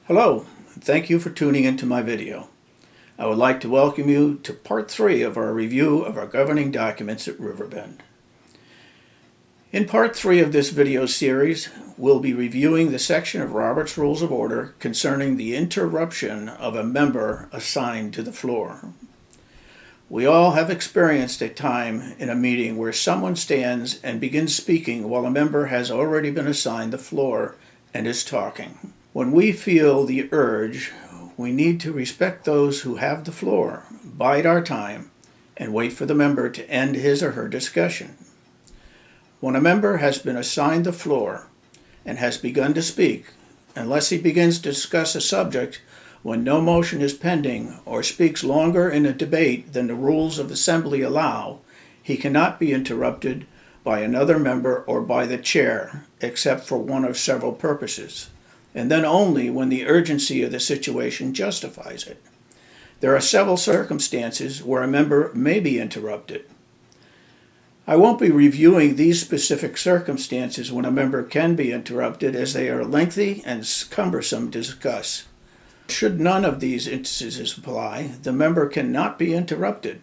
Hello, and thank you for tuning into my video. I would like to welcome you to part 3 of our review of our governing documents at Riverbend. In part 3 of this video series, we'll be reviewing the section of Robert's Rules of Order concerning the interruption of a member assigned to the floor. We all have experienced a time in a meeting where someone stands and begins speaking while a member has already been assigned the floor and is talking. When we feel the urge, we need to respect those who have the floor, bide our time, and wait for the member to end his or her discussion. When a member has been assigned the floor and has begun to speak, unless he begins to discuss a subject when no motion is pending or speaks longer in a debate than the rules of assembly allow, he cannot be interrupted by another member or by the chair, except for one of several purposes, and then only when the urgency of the situation justifies it. There are several circumstances where a member may be interrupted. I won't be reviewing these specific circumstances when a member can be interrupted, as they are lengthy and cumbersome to discuss. Should none of these instances apply, the member cannot be interrupted.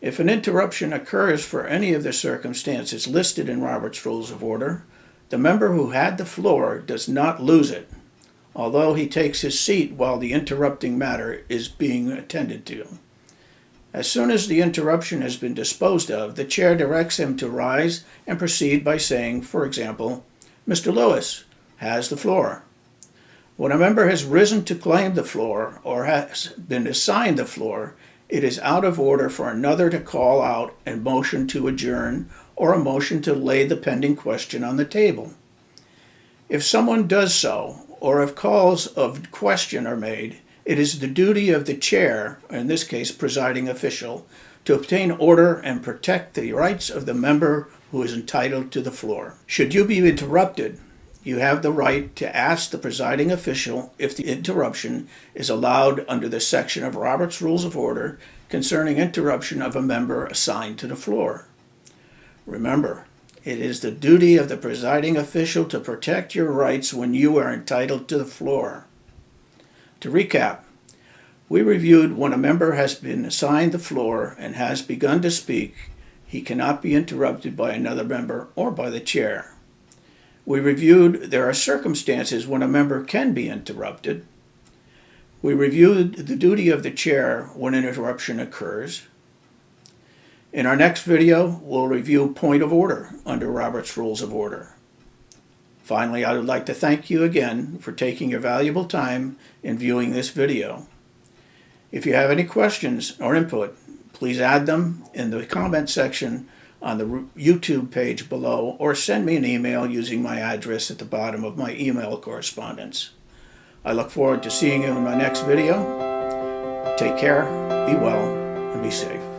If an interruption occurs for any of the circumstances listed in Robert's Rules of Order, the member who had the floor does not lose it, although he takes his seat while the interrupting matter is being attended to. As soon as the interruption has been disposed of, the chair directs him to rise and proceed by saying, for example, "Mr. Lewis has the floor." When a member has risen to claim the floor or has been assigned the floor, it is out of order for another to call out a motion to adjourn or a motion to lay the pending question on the table. If someone does so, or if calls of question are made, it is the duty of the chair, in this case presiding official, to obtain order and protect the rights of the member who is entitled to the floor. Should you be interrupted, you have the right to ask the presiding official if the interruption is allowed under the section of Robert's Rules of Order concerning interruption of a member assigned to the floor. Remember, it is the duty of the presiding official to protect your rights when you are entitled to the floor. To recap, we reviewed when a member has been assigned the floor and has begun to speak, he cannot be interrupted by another member or by the chair. We reviewed there are circumstances when a member can be interrupted. We reviewed the duty of the chair when an interruption occurs. In our next video, we'll review point of order under Robert's Rules of Order. Finally, I would like to thank you again for taking your valuable time in viewing this video. If you have any questions or input, please add them in the comment section on the YouTube page below, or send me an email using my address at the bottom of my email correspondence. I look forward to seeing you in my next video. Take care, be well, and be safe.